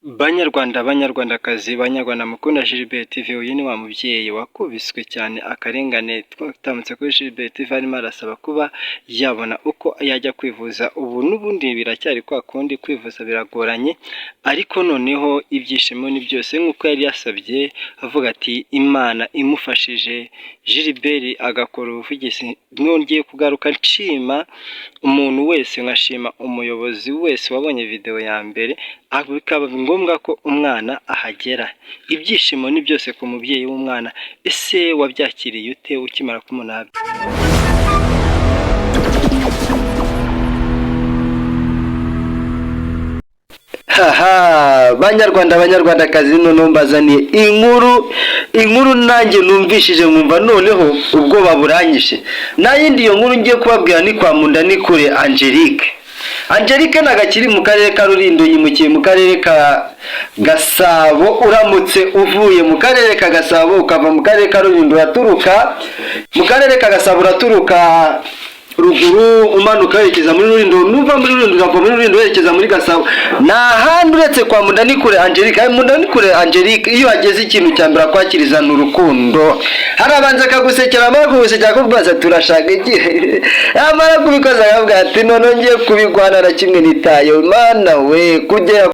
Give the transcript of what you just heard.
Banyarwandakazi, banyarwanda mukunda Gilbert TV, uyu ni wa mubyeyi wakubiswe cyane akarengane twatambutse kuri Gilbert TV, arimo arasaba kuba yabona uko yajya kwivuza. Ubu n'ubundi biracyari kwa kundi, kwivuza biragoranye, ariko noneho ibyishimo ni byose nk'uko yari yasabye, avuga ati Imana imufashije Gilbert agakora ubuvugizi. Nongeye kugaruka nshima umuntu wese, nkashima umuyobozi wese wabonye video ya mbere, bikaba ngombwa ko umwana ahagera. Ibyishimo ni byose ku mubyeyi w'umwana. Ese wabyakiriye ute ukimara kumunaba? Banyarwandakazi, noneho mbazaniye inkuru nanjye numvishije nkumva noneho ubwoba buranyishe. Nayindi iyo nkuru ngiye kubabwira ni kwa Mundanikure Angelique nagakiri mu karere ka Rulindo, yimukiye mu karere ka Gasabo. Uramutse uvuye mu karere ka Gasabo ukava mu karere ka Rulindo, uraturuka mu karere ka Gasabo, uraturuka ruguru umanuka werekeza muri Rulindo, nuva muri Rulindo ukava muri Rulindo werekeza muri Gasabo. Na handi uretse kwa Mundanikure Angelique. Mundanikure Angelique iyo ageze ikintu cya mbere akwakirizana urukundo, harabanza akagusekera, amara kugusekera kubaza turashaka iki, amara kubikoza akavuga ati none ngiye kubigwana na kimwe nitayo, mana we kugera